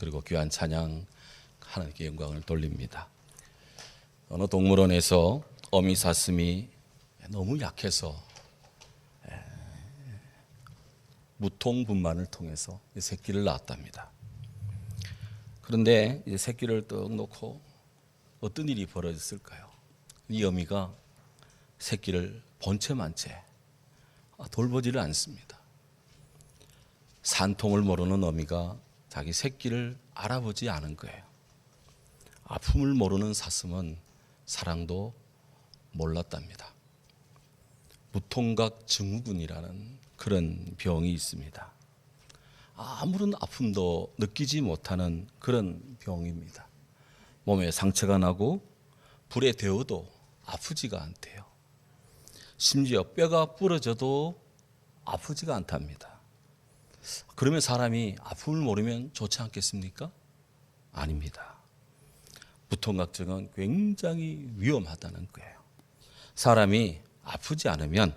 그리고 귀한 찬양 하나님께 영광을 돌립니다. 어느 동물원에서 어미 사슴이 너무 약해서 무통분만을 통해서 새끼를 낳았답니다. 그런데 이제 새끼를 떡 놓고 어떤 일이 벌어졌을까요? 이 어미가 새끼를 본체만 채 돌보지를 않습니다. 산통을 모르는 어미가 자기 새끼를 알아보지 않은 거예요. 아픔을 모르는 사슴은 사랑도 몰랐답니다. 무통각 증후군이라는 그런 병이 있습니다. 아무런 아픔도 느끼지 못하는 그런 병입니다. 몸에 상처가 나고 불에 데워도 아프지가 않대요. 심지어 뼈가 부러져도 아프지가 않답니다. 그러면 사람이 아픔을 모르면 좋지 않겠습니까? 아닙니다. 무통각증은 굉장히 위험하다는 거예요. 사람이 아프지 않으면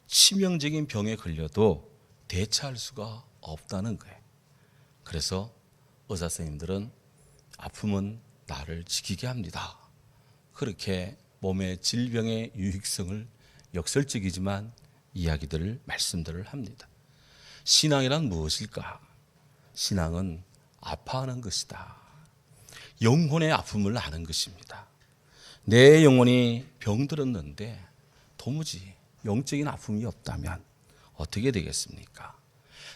치명적인 병에 걸려도 대처할 수가 없다는 거예요. 그래서 의사 선생님들은 아픔은 나를 지키게 합니다. 그렇게 몸의 질병의 유익성을 역설적이지만 말씀들을 합니다. 신앙이란 무엇일까? 신앙은 아파하는 것이다. 영혼의 아픔을 아는 것입니다. 내 영혼이 병들었는데 도무지 영적인 아픔이 없다면 어떻게 되겠습니까?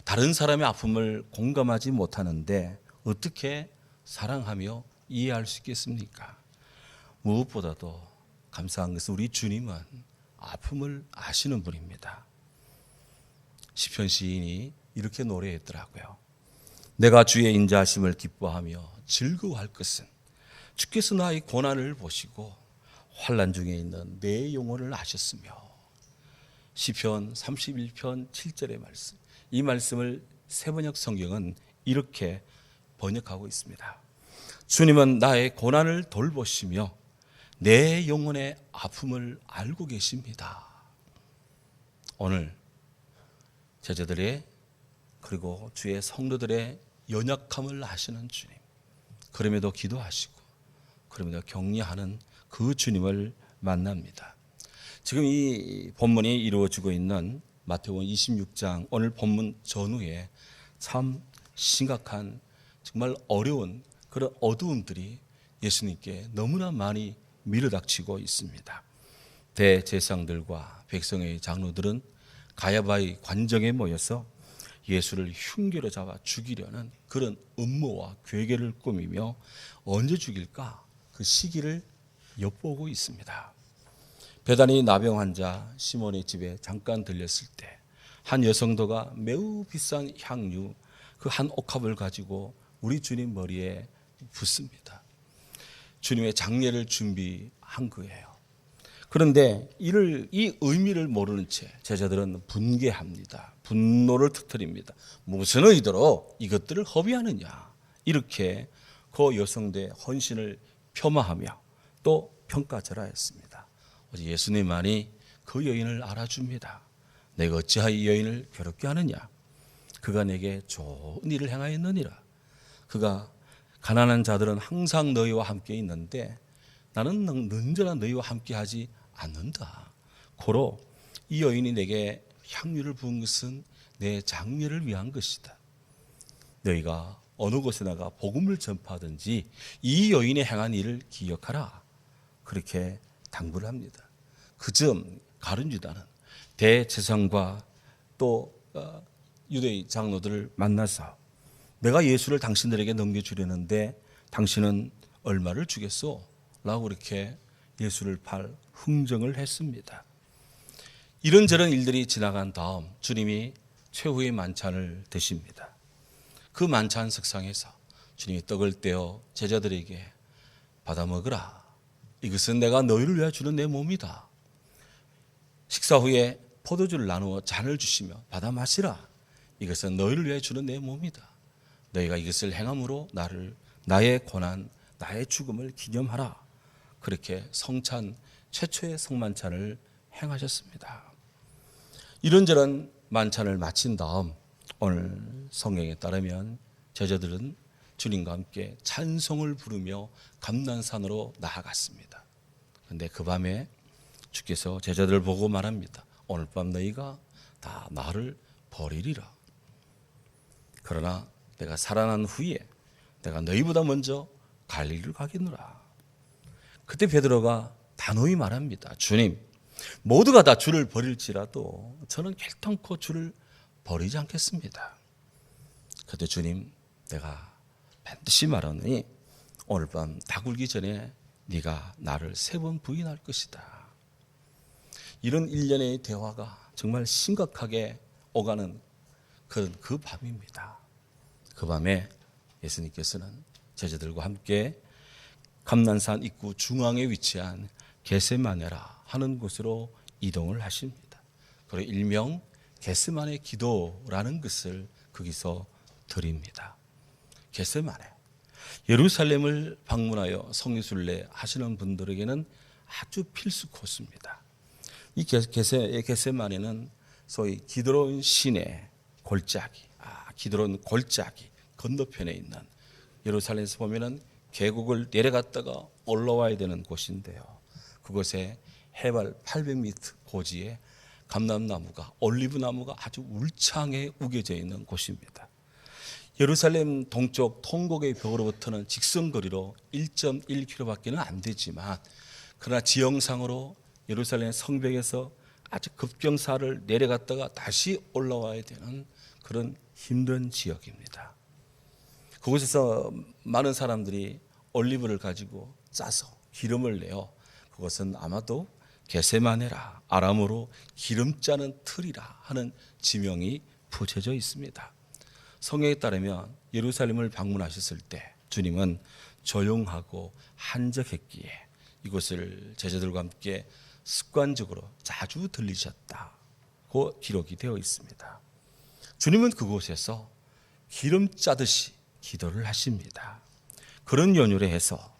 다른 사람의 아픔을 공감하지 못하는데 어떻게 사랑하며 이해할 수 있겠습니까? 무엇보다도 감사한 것은 우리 주님은 아픔을 아시는 분입니다. 시편 시인이 이렇게 노래했더라고요. 내가 주의 인자하심을 기뻐하며 즐거워할 것은 주께서 나의 고난을 보시고 환난 중에 있는 내 영혼을 아셨으며. 시편 31편 7절의 말씀, 이 말씀을 새번역 성경은 이렇게 번역하고 있습니다. 주님은 나의 고난을 돌보시며 내 영혼의 아픔을 알고 계십니다. 오늘 제자들의 그리고 주의 성도들의 연약함을 아시는 주님, 그럼에도 기도하시고 그럼에도 격려하는 그 주님을 만납니다. 지금 이 본문이 이루어지고 있는 마태복음 26장 오늘 본문 전후에 참 심각한 정말 어려운 그런 어두움들이 예수님께 너무나 많이 밀어닥치고 있습니다. 대제사장들과 백성의 장로들은 가야바의 관정에 모여서 예수를 흉계로 잡아 죽이려는 그런 음모와 괴계를 꾸미며 언제 죽일까 그 시기를 엿보고 있습니다. 베다니 나병 환자 시몬의 집에 잠깐 들렸을 때 한 여성도가 매우 비싼 향유 그 한 옥합을 가지고 우리 주님 머리에 붓습니다. 주님의 장례를 준비한 거예요. 그런데 이 의미를 모르는 채 제자들은 분개합니다. 분노를 터뜨립니다. 무슨 의도로 이것들을 허비하느냐, 이렇게 그 여성들의 헌신을 폄하하며 또 평가절하했습니다. 예수님만이 그 여인을 알아줍니다. 내가 어찌하여 이 여인을 괴롭게 하느냐? 그가 내게 좋은 일을 행하였느니라. 그가 가난한 자들은 항상 너희와 함께 있는데 나는 언제나 너희와 함께 하지 않는다. 고로 이 여인이 내게 향유를 부은 것은 내 장례를 위한 것이다. 너희가 어느 곳에 나가 복음을 전파하든지 이 여인의 행한 일을 기억하라. 그렇게 당부를 합니다. 그 점 가룟 유다는 대제사장과 또 유대의 장로들을 만나서 내가 예수를 당신들에게 넘겨주려는데 당신은 얼마를 주겠소? 라고 이렇게 예수를 팔 흥정을 했습니다. 이런저런 일들이 지나간 다음 주님이 최후의 만찬을 드십니다. 그 만찬 석상에서 주님이 떡을 떼어 제자들에게 받아 먹으라. 이것은 내가 너희를 위하여 주는 내 몸이다. 식사 후에 포도주를 나누어 잔을 주시며 받아 마시라. 이것은 너희를 위하여 주는 내 몸이다. 너희가 이것을 행함으로 나의 고난, 나의 죽음을 기념하라. 그렇게 성찬, 최초의 성만찬을 행하셨습니다. 이런저런 만찬을 마친 다음 오늘 성경에 따르면 제자들은 주님과 함께 찬송을 부르며 감난산으로 나아갔습니다. 그런데 그 밤에 주께서 제자들을 보고 말합니다. 오늘 밤 너희가 다 나를 버리리라. 그러나 내가 살아난 후에 내가 너희보다 먼저 갈릴리를 가겠노라. 그때 베드로가 단호히 말합니다. 주님, 모두가 다 주를 버릴지라도 저는 결단코 주를 버리지 않겠습니다. 그때 주님, 내가 반드시 말하노니 오늘 밤 다굴기 전에 네가 나를 3번 부인할 것이다. 이런 일련의 대화가 정말 심각하게 오가는 그 밤입니다. 그 밤에 예수님께서는 제자들과 함께 감난산 입구 중앙에 위치한 겟세마네라 하는 곳으로 이동을 하십니다. 그리고 일명 겟세마네 기도라는 것을 거기서 드립니다. 겟세마네, 예루살렘을 방문하여 성리순례 하시는 분들에게는 아주 필수 코스입니다. 이 겟세마네는 소위 기드론 시내 골짜기, 기드론 골짜기 건너편에 있는, 예루살렘에서 보면은 계곡을 내려갔다가 올라와야 되는 곳인데요. 그곳에 해발 800m 고지에 감람나무가, 올리브나무가 아주 울창하게 우겨져 있는 곳입니다. 예루살렘 동쪽 통곡의 벽으로부터는 직선거리로 1.1km밖에는 안 되지만, 그러나 지형상으로 예루살렘 성벽에서 아주 급경사를 내려갔다가 다시 올라와야 되는 그런 힘든 지역입니다. 그곳에서 많은 사람들이 올리브를 가지고 짜서 기름을 내어, 그것은 아마도 겟세마네라, 아람어로 기름 짜는 틀이라 하는 지명이 붙여져 있습니다. 성경에 따르면 예루살렘을 방문하셨을 때 주님은 조용하고 한적했기에 이곳을 제자들과 함께 습관적으로 자주 들리셨다고 기록이 되어 있습니다. 주님은 그곳에서 기름 짜듯이 기도를 하십니다. 그런 연유로 해서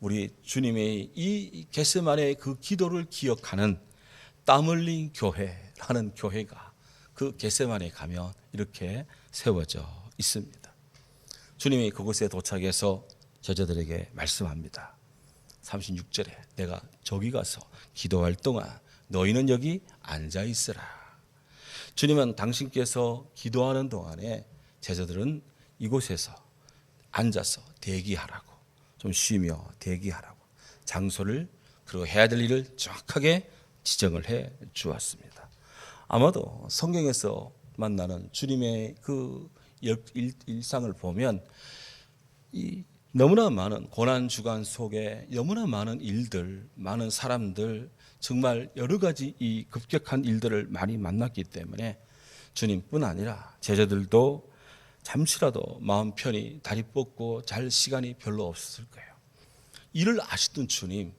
우리 주님의 이 겟세마네의 그 기도를 기억하는 땀 흘린 교회라는 교회가 그 겟세마네에 가면 이렇게 세워져 있습니다. 주님이 그곳에 도착해서 제자들에게 말씀합니다. 36절에 내가 저기 가서 기도할 동안 너희는 여기 앉아 있으라. 주님은 당신께서 기도하는 동안에 제자들은 이곳에서 앉아서 대기하라고, 좀 쉬며 대기하라고 장소를, 그리고 해야 될 일을 정확하게 지정을 해 주었습니다. 아마도 성경에서 만나는 주님의 그 일상을 보면 이 너무나 많은 고난 주간 속에 너무나 많은 일들, 많은 사람들, 정말 여러 가지 이 급격한 일들을 많이 만났기 때문에 주님뿐 아니라 제자들도 잠시라도 마음 편히 다리 뻗고 잘 시간이 별로 없었을 거예요. 이를 아시던 주님,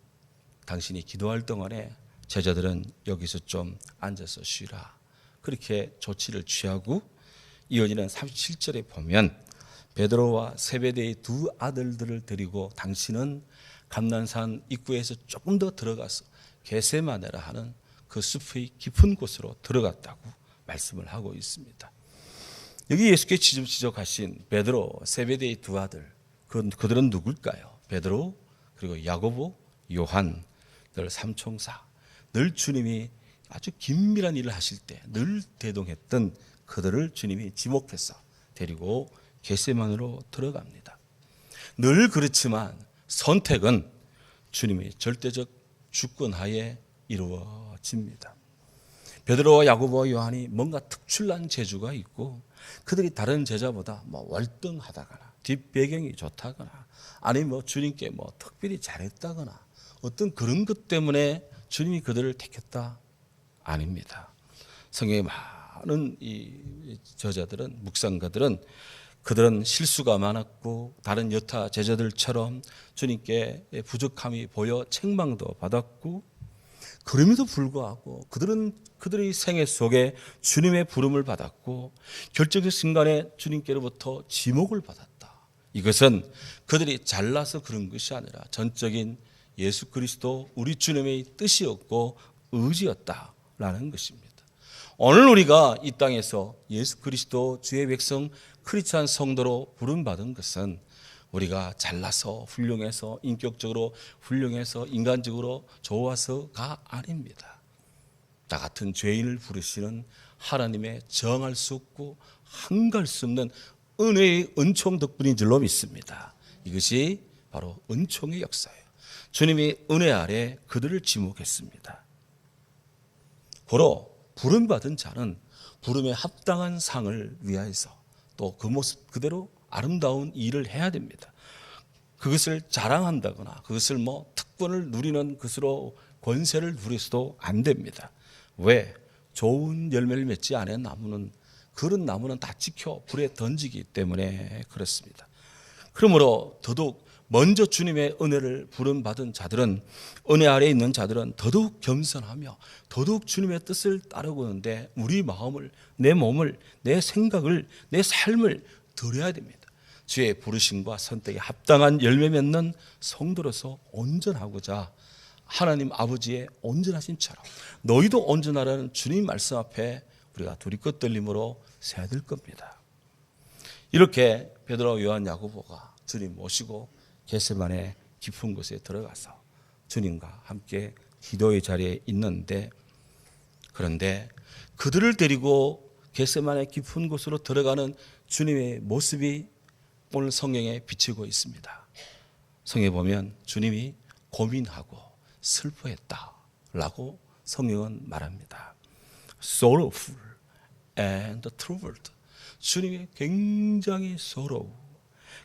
당신이 기도할 동안에 제자들은 여기서 좀 앉아서 쉬라, 그렇게 조치를 취하고, 이어지는 37절에 보면 베드로와 세베대의 2 아들들을 데리고 당신은 감난산 입구에서 조금 더 들어가서 겟세마네라 하는 그 숲의 깊은 곳으로 들어갔다고 말씀을 하고 있습니다. 여기 예수께서 지적하신 베드로, 세베대의 2 아들, 그들은 누굴까요? 베드로, 그리고 야고보, 요한, 늘 삼총사, 늘 주님이 아주 긴밀한 일을 하실 때 늘 대동했던 그들을 주님이 지목해서 데리고 겟세마네로 들어갑니다. 늘 그렇지만 선택은 주님의 절대적 주권하에 이루어집니다. 베드로와 야고보와 요한이 뭔가 특출난 재주가 있고, 그들이 다른 제자보다 월등하다거나 뒷배경이 좋다거나 아니면 주님께 특별히 잘했다거나 어떤 그런 것 때문에 주님이 그들을 택했다? 아닙니다. 성경에 많은 이 저자들은, 묵상가들은, 그들은 실수가 많았고 다른 여타 제자들처럼 주님께 부족함이 보여 책망도 받았고, 그럼에도 불구하고 그들은 그들의 생애 속에 주님의 부름을 받았고 결정적 순간에 주님께로부터 지목을 받았다. 이것은 그들이 잘나서 그런 것이 아니라 전적인 예수 그리스도 우리 주님의 뜻이었고 의지였다라는 것입니다. 오늘 우리가 이 땅에서 예수 그리스도 주의 백성 크리스찬 성도로 부름받은 것은 우리가 잘나서 훌륭해서 인격적으로 훌륭해서 인간적으로 좋아서가 아닙니다. 나 같은 죄인을 부르시는 하나님의 정할 수 없고 한가할 수 없는 은혜의 은총 덕분인 줄로 믿습니다. 이것이 바로 은총의 역사예요. 주님이 은혜 아래 그들을 지목했습니다. 고로 부름받은 자는 부름에 합당한 상을 위하여서 또 그 모습 그대로 아름다운 일을 해야 됩니다. 그것을 자랑한다거나 그것을 특권을 누리는 것으로 권세를 누려서도 안 됩니다. 왜? 좋은 열매를 맺지 않은 나무는, 그런 나무는 다 찍혀 불에 던지기 때문에 그렇습니다. 그러므로 더더욱 먼저 주님의 은혜를 부름받은 자들은, 은혜 아래에 있는 자들은 더더욱 겸손하며 더더욱 주님의 뜻을 따르고는데 우리 마음을, 내 몸을, 내 생각을, 내 삶을 드려야 됩니다. 주의 부르심과 선택에 합당한 열매 맺는 성도로서 온전하고자 하나님 아버지의 온전하심처럼 너희도 온전하라는 주님 말씀 앞에 우리가 두리껏 떨림으로 서야 될 겁니다. 이렇게 베드로, 요한, 야고보가 주님 모시고 겟세마네 깊은 곳에 들어가서 주님과 함께 기도의 자리에 있는데, 그런데 그들을 데리고 겟세마네 깊은 곳으로 들어가는 주님의 모습이 오늘 성경에 비치고 있습니다. 성경에 보면 주님이 고민하고 슬퍼했다라고 성경은 말합니다. Sorrowful and troubled. 주님이 굉장히 sorrow,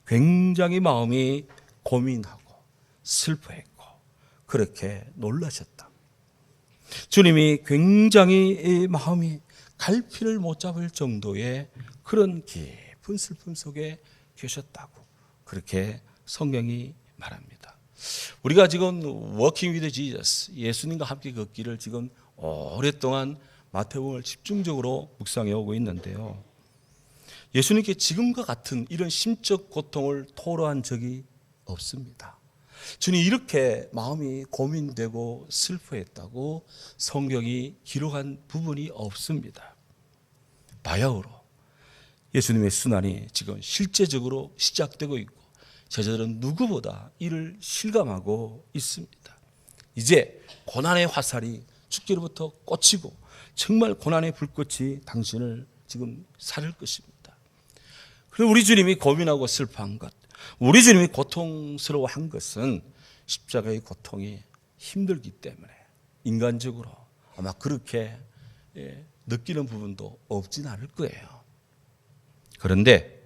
굉장히 마음이 고민하고 슬퍼했고 그렇게 놀라셨다. 주님이 굉장히 마음이 갈피를 못 잡을 정도의 그런 깊은 슬픔 속에 계셨다고 그렇게 성경이 말합니다. 우리가 지금 Walking with Jesus, 예수님과 함께 걷기를 지금 오랫동안 마태복음을 집중적으로 묵상해 오고 있는데요. 예수님께 지금과 같은 이런 심적 고통을 토로한 적이 없습니다. 주님 이렇게 마음이 고민되고 슬퍼했다고 성경이 기록한 부분이 없습니다. 바야흐로 예수님의 순환이 지금 실제적으로 시작되고 있고 제자들은 누구보다 이를 실감하고 있습니다. 이제 고난의 화살이 주께로부터 꽂히고 정말 고난의 불꽃이 당신을 지금 사를 것입니다. 그리고 우리 주님이 고민하고 슬퍼한 것, 우리 주님이 고통스러워한 것은 십자가의 고통이 힘들기 때문에 인간적으로 아마 그렇게 느끼는 부분도 없진 않을 거예요. 그런데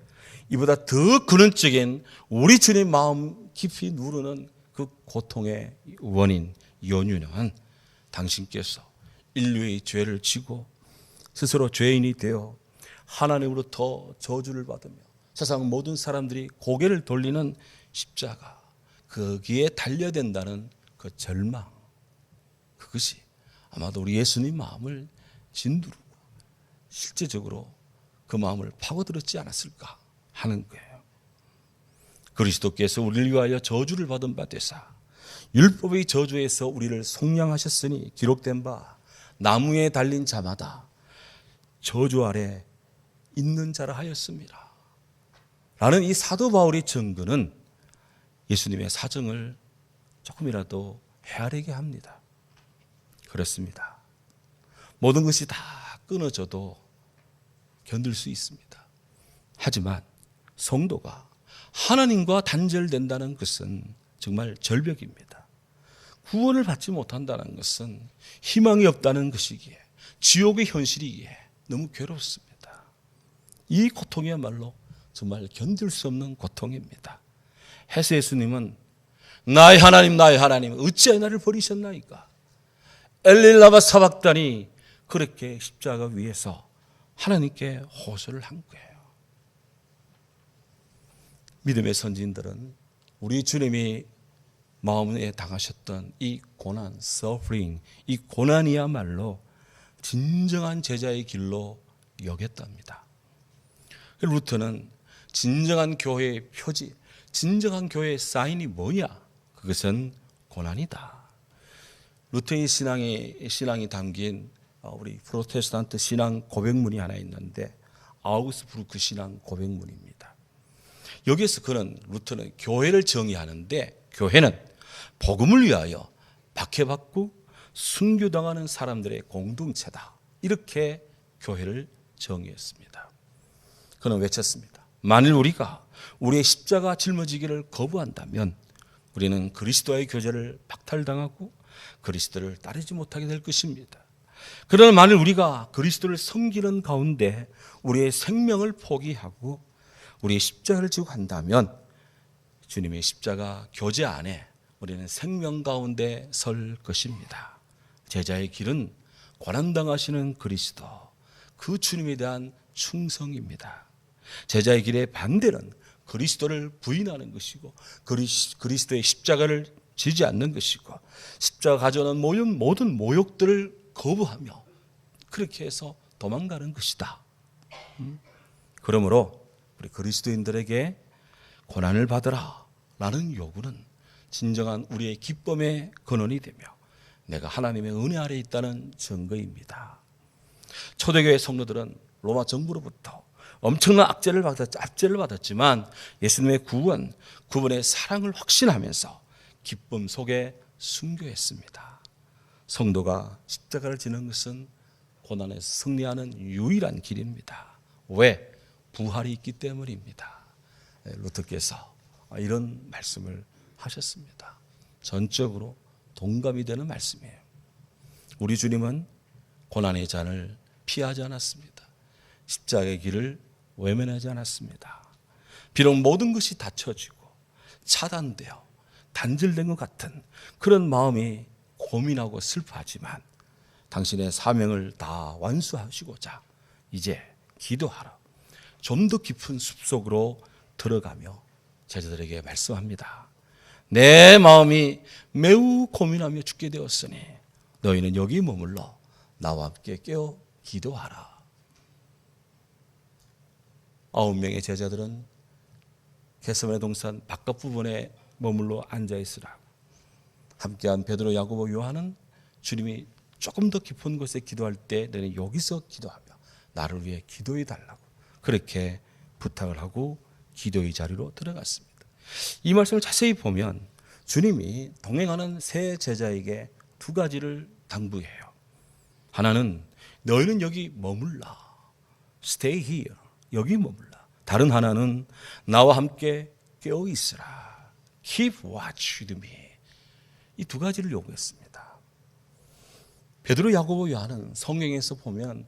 이보다 더 근원적인 우리 주님 마음 깊이 누르는 그 고통의 원인, 연유는 당신께서 인류의 죄를 지고 스스로 죄인이 되어 하나님으로부터 저주를 받으며 세상 모든 사람들이 고개를 돌리는 십자가, 거기에 달려야 된다는 그 절망, 그것이 아마도 우리 예수님 마음을 진두르고 실제적으로 그 마음을 파고들었지 않았을까 하는 거예요. 그리스도께서 우리를 위하여 저주를 받은 바 되사 율법의 저주에서 우리를 속량하셨으니 기록된 바 나무에 달린 자마다 저주 아래 있는 자라 하였습니다. 라는 이 사도 바울의 증거는 예수님의 사정을 조금이라도 헤아리게 합니다. 그렇습니다. 모든 것이 다 끊어져도 견딜 수 있습니다. 하지만 성도가 하나님과 단절된다는 것은 정말 절벽입니다. 구원을 받지 못한다는 것은 희망이 없다는 것이기에, 지옥의 현실이기에 너무 괴롭습니다. 이 고통이야말로 정말 견딜 수 없는 고통입니다. 해서 예수님은 나의 하나님 어찌하여 나를 버리셨나이까. 엘릴라마 사박다니, 그렇게 십자가 위에서 하나님께 호소를 한 거예요. 믿음의 선진들은 우리 주님이 마음에 당하셨던 이 고난, suffering, 이 고난이야말로 진정한 제자의 길로 여겼답니다. 루터는 진정한 교회의 표지, 진정한 교회의 사인이 뭐냐? 그것은 고난이다. 루터의 신앙이 담긴 우리 프로테스탄트 신앙 고백문이 하나 있는데 아우구스부르크 신앙 고백문입니다. 여기에서 루터는 교회를 정의하는데, 교회는 복음을 위하여 박해받고 순교당하는 사람들의 공동체다, 이렇게 교회를 정의했습니다. 그는 외쳤습니다. 만일 우리가 우리의 십자가 짊어지기를 거부한다면 우리는 그리스도와의 교제를 박탈당하고 그리스도를 따르지 못하게 될 것입니다. 그러나 만일 우리가 그리스도를 섬기는 가운데 우리의 생명을 포기하고 우리의 십자가를 지고 간다면 주님의 십자가 교제 안에 우리는 생명 가운데 설 것입니다. 제자의 길은 고난당하시는 그리스도, 그 주님에 대한 충성입니다. 제자의 길의 반대는 그리스도를 부인하는 것이고 그리스도의 십자가를 지지 않는 것이고 십자가 가져오는 모든 모욕들을 거부하며 그렇게 해서 도망가는 것이다. 그러므로 우리 그리스도인들에게 고난을 받으라 라는 요구는 진정한 우리의 기쁨의 근원이 되며 내가 하나님의 은혜 아래 있다는 증거입니다. 초대교회 성도들은 로마 정부로부터 엄청난 압제를 받았지만 예수님의 구원의 사랑을 확신하면서 기쁨 속에 순교했습니다. 성도가 십자가를 지는 것은 고난에서 승리하는 유일한 길입니다. 왜? 부활이 있기 때문입니다. 루터께서 이런 말씀을 하셨습니다. 전적으로 동감이 되는 말씀이에요. 우리 주님은 고난의 잔을 피하지 않았습니다. 십자가의 길을 외면하지 않았습니다. 비록 모든 것이 닫혀지고 차단되어 단절된 것 같은 그런 마음이 고민하고 슬퍼하지만 당신의 사명을 다 완수하시고자 이제 기도하라. 좀 더 깊은 숲속으로 들어가며 제자들에게 말씀합니다. 내 마음이 매우 고민하며 죽게 되었으니 너희는 여기 머물러 나와 함께 깨어 기도하라. 9명의 제자들은 겟세마네 동산 바깥 부분에 머물러 앉아 있으라고. 함께한 베드로, 야고보, 요한은 주님이 조금 더 깊은 곳에 기도할 때 너는 여기서 기도하며 나를 위해 기도해 달라고 그렇게 부탁을 하고 기도의 자리로 들어갔습니다. 이 말씀을 자세히 보면 주님이 동행하는 세 제자에게 두 가지를 당부해요. 하나는 너희는 여기 머물라. Stay here. 여기 머물라. 다른 하나는 나와 함께 깨어 있으라. Keep watch with me. 이 두 가지를 요구했습니다. 베드로, 야고보, 요한은 성경에서 보면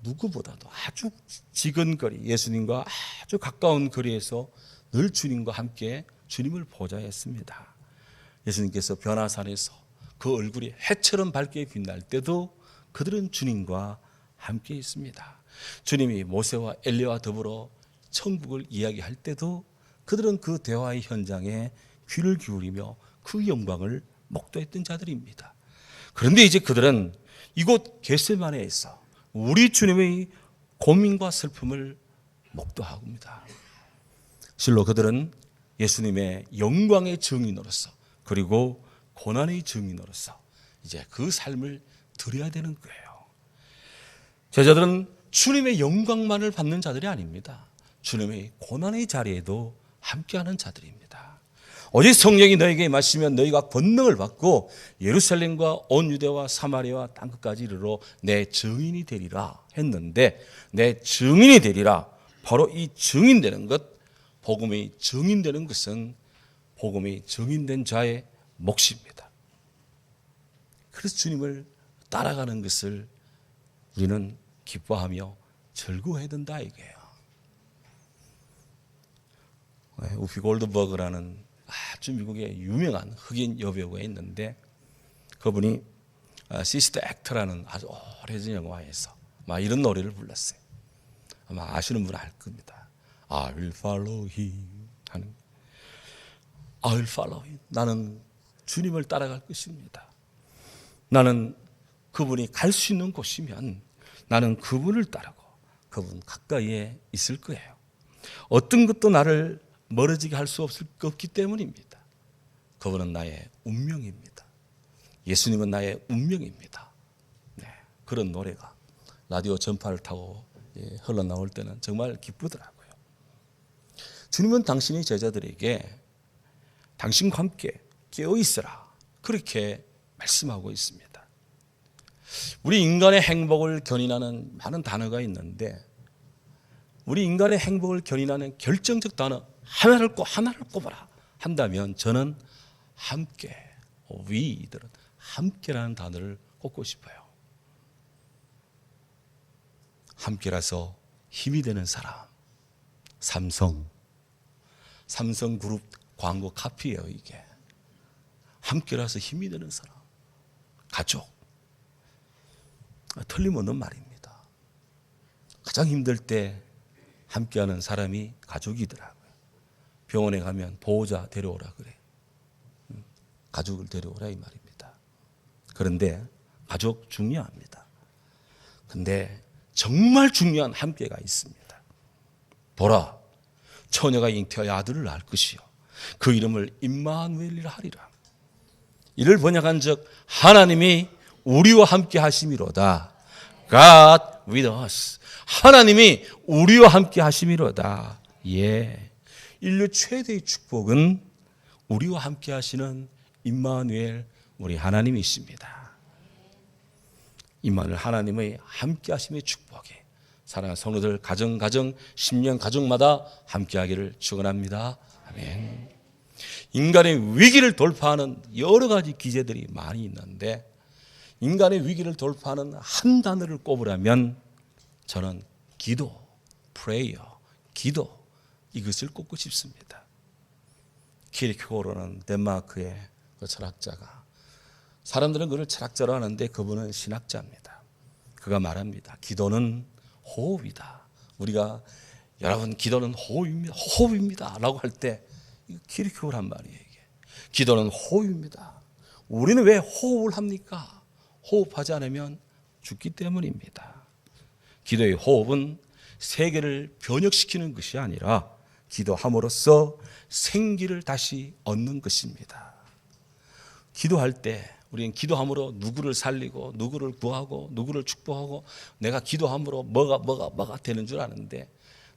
누구보다도 아주 지근거리, 예수님과 아주 가까운 거리에서 늘 주님과 함께 주님을 보좌했습니다. 예수님께서 변화산에서 그 얼굴이 해처럼 밝게 빛날 때도 그들은 주님과 함께 있습니다. 주님이 모세와 엘리야와 더불어 천국을 이야기할 때도 그들은 그 대화의 현장에 귀를 기울이며 그 영광을 목도했던 자들입니다. 그런데 이제 그들은 이곳 겟세마네에서 우리 주님의 고민과 슬픔을 목도하고 있습니다. 실로 그들은 예수님의 영광의 증인으로서 그리고 고난의 증인으로서 이제 그 삶을 드려야 되는 거예요. 제자들은 주님의 영광만을 받는 자들이 아닙니다. 주님의 고난의 자리에도 함께하는 자들입니다. 오직 성령이 너에게 임하시면 너희가 권능을 받고 예루살렘과 온 유대와 사마리아와 땅끝까지 이르러 내 증인이 되리라 했는데 내 증인이 되리라, 바로 이 증인되는 것, 복음의 증인되는 것은 복음의 증인된 자의 몫입니다. 그래서 주님을 따라가는 것을 우리는 기뻐하며 즐거워해야 된다 이게요. 우피 골드버그라는 아주 미국의 유명한 흑인 여배우가 있는데 그분이 시스터 액터라는 아주 오래전 영화에서 막 이런 노래를 불렀어요. 아마 아시는 분은 알 겁니다. I will follow him 하는, I will follow him. 나는 주님을 따라갈 것입니다. 나는 그분이 갈 수 있는 곳이면 나는 그분을 따르고 그분 가까이에 있을 거예요. 어떤 것도 나를 멀어지게 할 수 없기 때문입니다. 그분은 나의 운명입니다. 예수님은 나의 운명입니다. 네, 그런 노래가 라디오 전파를 타고 흘러나올 때는 정말 기쁘더라고요. 주님은 당신의 제자들에게 당신과 함께 깨어있으라 그렇게 말씀하고 있습니다. 우리 인간의 행복을 견인하는 많은 단어가 있는데 우리 인간의 행복을 견인하는 결정적 단어 하나를 꼽아라 한다면 저는 함께, we들은 함께라는 단어를 꼽고 싶어요. 함께라서 힘이 되는 사람. 삼성그룹 광고 카피예요, 이게. 함께라서 힘이 되는 사람. 가족. 틀림없는 말입니다. 가장 힘들 때 함께하는 사람이 가족이더라고요. 병원에 가면 보호자 데려오라 그래. 가족을 데려오라 이 말입니다. 그런데 가족 중요합니다. 근데 정말 중요한 함께가 있습니다. 보라, 처녀가 잉태하여 아들을 낳을 것이요 그 이름을 임마누엘이라 하리라. 이를 번역한즉 하나님이 우리와 함께 하심이로다. God with us. 하나님이 우리와 함께 하심이로다. 예. 인류 최대의 축복은 우리와 함께 하시는 임마누엘 우리 하나님이십니다. 임마누엘 하나님의 함께 하심의 축복이 사랑하는 성도들 가정 10년 가족마다 함께 하기를 축원합니다. 아멘. 인간의 위기를 돌파하는 여러 가지 기제들이 많이 있는데 인간의 위기를 돌파하는 한 단어를 꼽으라면 저는 기도, prayer, 기도 이것을 꼽고 싶습니다. 키르케고르는 덴마크의 그 철학자가 사람들은 그를 철학자로 하는데 그분은 신학자입니다. 그가 말합니다. 기도는 호흡이다. 우리가 여러분 기도는 호흡입니다 라고 할 때 키르케고르 한 말이에요. 이게. 기도는 호흡입니다. 우리는 왜 호흡을 합니까? 호흡하지 않으면 죽기 때문입니다. 기도의 호흡은 세계를 변혁시키는 것이 아니라 기도함으로써 생기를 다시 얻는 것입니다. 기도할 때 우리는 기도함으로 누구를 살리고 누구를 구하고 누구를 축복하고 내가 기도함으로 뭐가 되는 줄 아는데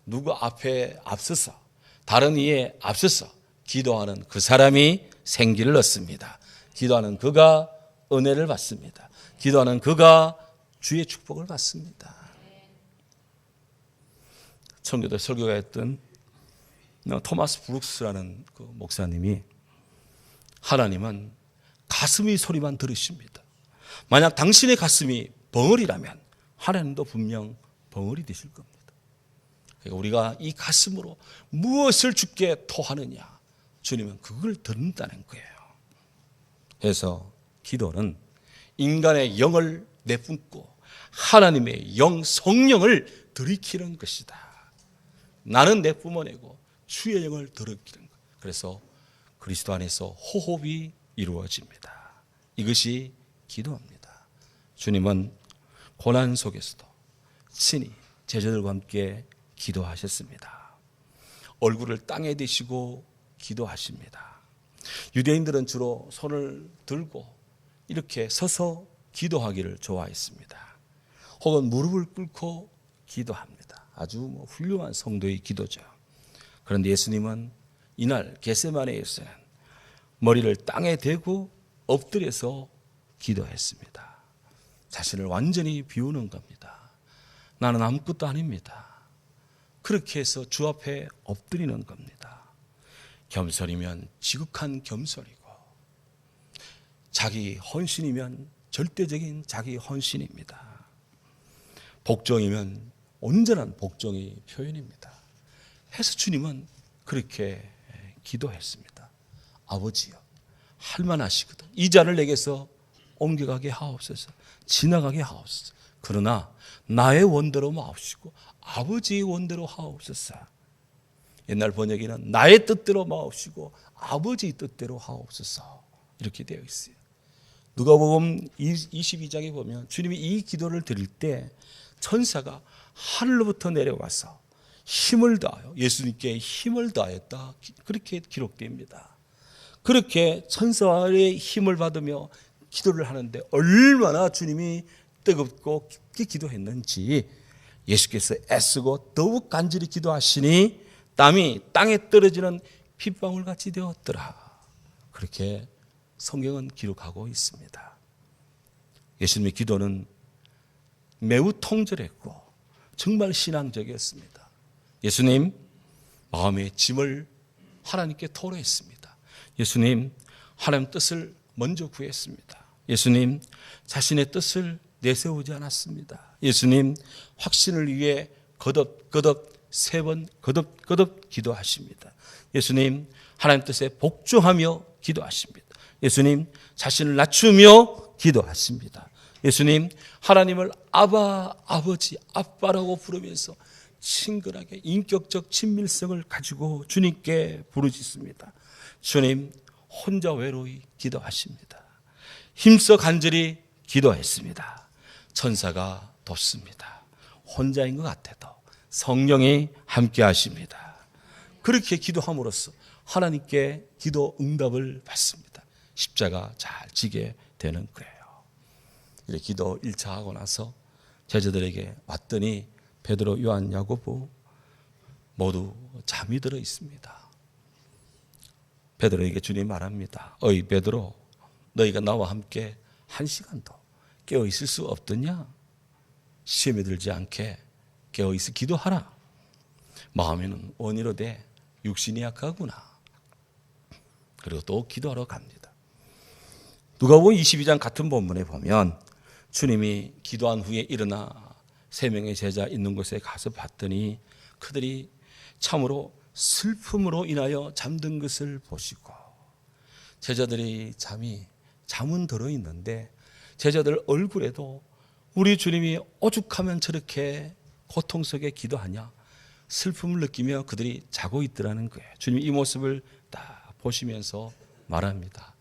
누구 앞에 앞서서 다른 이에 앞서서 기도하는 그 사람이 생기를 얻습니다. 기도하는 그가 은혜를 받습니다. 기도하는 그가 주의 축복을 받습니다. 청교도 설교가 했던 토마스 브룩스라는 그 목사님이 하나님은 가슴의 소리만 들으십니다. 만약 당신의 가슴이 벙어리라면 하나님도 분명 벙어리 되실 겁니다. 그러니까 우리가 이 가슴으로 무엇을 주께 토하느냐 주님은 그걸 듣는다는 거예요. 그래서 기도는 인간의 영을 내뿜고 하나님의 영 성령을 들이키는 것이다. 나는 내뿜어내고 주의 영을 들이키는 것. 그래서 그리스도 안에서 호흡이 이루어집니다. 이것이 기도입니다. 주님은 고난 속에서도 친히 제자들과 함께 기도하셨습니다. 얼굴을 땅에 대시고 기도하십니다. 유대인들은 주로 손을 들고 이렇게 서서 기도하기를 좋아했습니다. 혹은 무릎을 꿇고 기도합니다. 아주 훌륭한 성도의 기도죠. 그런데 예수님은 이날 겟세마네에서는 머리를 땅에 대고 엎드려서 기도했습니다. 자신을 완전히 비우는 겁니다. 나는 아무것도 아닙니다. 그렇게 해서 주 앞에 엎드리는 겁니다. 겸손이면 지극한 겸손이고 자기 헌신이면 절대적인 자기 헌신입니다. 복종이면 온전한 복종의 표현입니다. 해서 주님은 그렇게 기도했습니다. 아버지여 할만하시거든. 이 잔을 내게서 옮겨가게 하옵소서. 지나가게 하옵소서. 그러나 나의 원대로 마옵시고 아버지의 원대로 하옵소서. 옛날 번역에는 나의 뜻대로 마옵시고 아버지의 뜻대로 하옵소서. 이렇게 되어 있어요. 누가복음 22장에 보면 주님이 이 기도를 드릴 때 천사가 하늘로부터 내려와서 힘을 다하여 예수님께 힘을 다했다. 그렇게 기록됩니다. 그렇게 천사의 힘을 받으며 기도를 하는데 얼마나 주님이 뜨겁고 깊게 기도했는지 예수께서 애쓰고 더욱 간절히 기도하시니 땀이 땅에 떨어지는 핏방울같이 되었더라. 그렇게 성경은 기록하고 있습니다. 예수님의 기도는 매우 통절했고 정말 신앙적이었습니다. 예수님 마음의 짐을 하나님께 토로했습니다. 예수님 하나님 뜻을 먼저 구했습니다. 예수님 자신의 뜻을 내세우지 않았습니다. 예수님 확신을 위해 거듭 3번 거듭 기도하십니다. 예수님 하나님 뜻에 복종하며 기도하십니다. 예수님 자신을 낮추며 기도하십니다. 예수님 하나님을 아바, 아버지, 아빠라고 부르면서 친근하게 인격적 친밀성을 가지고 주님께 부르짖습니다. 주님 혼자 외로이 기도하십니다. 힘써 간절히 기도했습니다. 천사가 돕습니다. 혼자인 것 같아도 성령이 함께 하십니다. 그렇게 기도함으로써 하나님께 기도 응답을 받습니다. 십자가 잘 지게 되는 거예요. 이렇게 기도 1차 하고 나서 제자들에게 왔더니 베드로, 요한, 야고보 모두 잠이 들어 있습니다. 베드로에게 주님 말합니다. 어이 베드로, 너희가 나와 함께 1시간도 깨어 있을 수 없더냐? 시험에 들지 않게 깨어 있어 기도하라. 마음에는 원이로되 육신이 약하구나. 그리고 또 기도하러 갑니다. 누가복음 22장 같은 본문에 보면 주님이 기도한 후에 일어나 3명의 제자 있는 곳에 가서 봤더니 그들이 참으로 슬픔으로 인하여 잠든 것을 보시고, 제자들이 잠은 들어있는데 제자들 얼굴에도 우리 주님이 오죽하면 저렇게 고통 속에 기도하냐, 슬픔을 느끼며 그들이 자고 있더라는 거예요. 주님이 이 모습을 딱 보시면서 말합니다.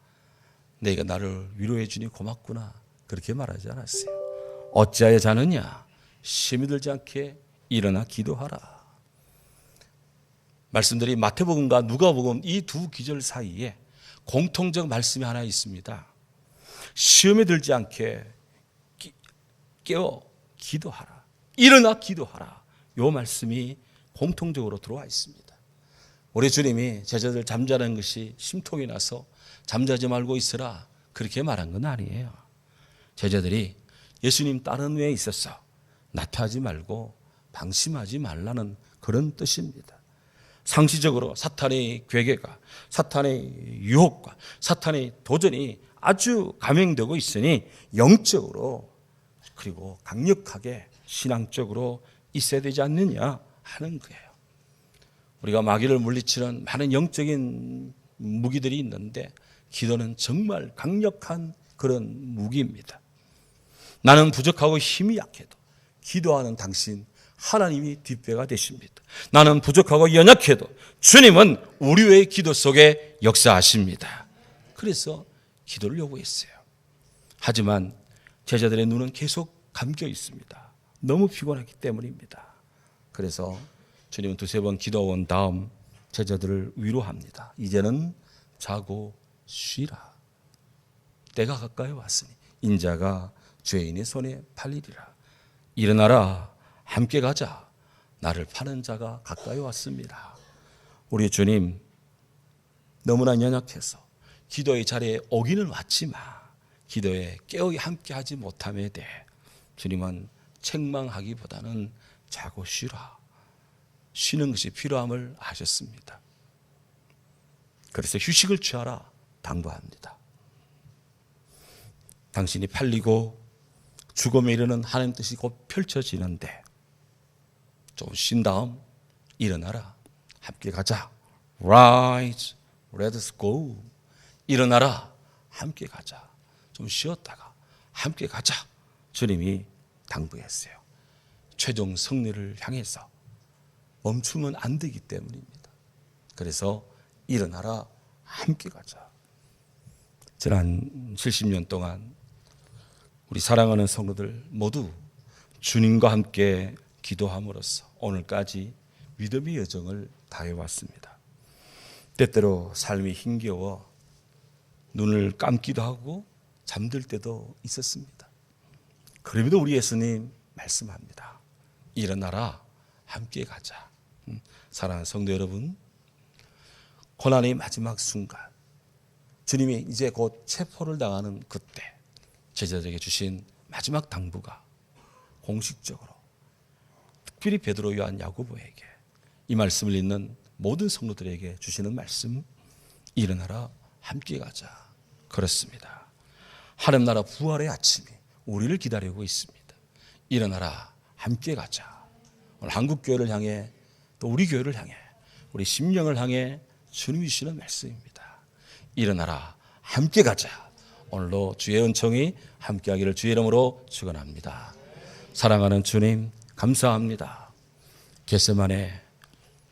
내가 나를 위로해 주니 고맙구나. 그렇게 말하지 않았어요. 어찌하여 자느냐? 시험이 들지 않게 일어나 기도하라. 말씀들이 마태복음과 누가복음 이 두 기절 사이에 공통적 말씀이 하나 있습니다. 시험에 들지 않게 깨어 기도하라. 일어나 기도하라. 이 말씀이 공통적으로 들어와 있습니다. 우리 주님이 제자들 잠자는 것이 심통이 나서 잠자지 말고 있으라 그렇게 말한 건 아니에요. 제자들이 예수님 다른 외에 있어서 나태하지 말고 방심하지 말라는 그런 뜻입니다. 상시적으로 사탄의 괴계가, 사탄의 유혹과 사탄의 도전이 아주 감행되고 있으니 영적으로 그리고 강력하게 신앙적으로 있어야 되지 않느냐 하는 거예요. 우리가 마귀를 물리치는 많은 영적인 무기들이 있는데 기도는 정말 강력한 그런 무기입니다. 나는 부족하고 힘이 약해도 기도하는 당신 하나님이 뒷배가 되십니다. 나는 부족하고 연약해도 주님은 우리의 기도 속에 역사하십니다. 그래서 기도를 요구했어요. 하지만 제자들의 눈은 계속 감겨 있습니다. 너무 피곤하기 때문입니다. 그래서 주님은 2-3번 기도한 다음 제자들을 위로합니다. 이제는 자고 쉬라. 때가 가까이 왔으니 인자가 죄인의 손에 팔리리라. 일어나라. 함께 가자. 나를 파는 자가 가까이 왔습니다. 우리 주님 너무나 연약해서 기도의 자리에 오기는 왔지만 기도에 깨어 함께 하지 못함에 대해 주님은 책망하기보다는 자고 쉬라. 쉬는 것이 필요함을 아셨습니다. 그래서 휴식을 취하라 당부합니다. 당신이 팔리고 죽음에 이르는 하나님 뜻이 곧 펼쳐지는데 좀 쉰 다음 일어나라. 함께 가자. Rise, let us go. 일어나라. 함께 가자. 좀 쉬었다가 함께 가자. 주님이 당부했어요. 최종 승리를 향해서 멈추면 안 되기 때문입니다. 그래서 일어나라. 함께 가자. 지난 70년 동안 우리 사랑하는 성도들 모두 주님과 함께 기도함으로써 오늘까지 믿음의 여정을 다해왔습니다. 때때로 삶이 힘겨워 눈을 감기도 하고 잠들 때도 있었습니다. 그럼에도 우리 예수님 말씀합니다. 일어나라. 함께 가자. 사랑하는 성도 여러분, 고난의 마지막 순간, 주님이 이제 곧 체포를 당하는 그때 제자들에게 주신 마지막 당부가 공식적으로 특별히 베드로, 요한, 야고보에게 이 말씀을 읽는 모든 성도들에게 주시는 말씀, 일어나라 함께 가자. 그렇습니다. 하늘나라 부활의 아침이 우리를 기다리고 있습니다. 일어나라 함께 가자. 오늘 한국교회를 향해 또 우리 교회를 향해 우리 심령을 향해 주님이 주시는 말씀입니다. 일어나라 함께 가자. 오늘도 주의 은총이 함께하기를 주의 이름으로 축원합니다. 사랑하는 주님 감사합니다. 겟세마네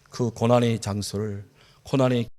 그 고난의 장소를 고난의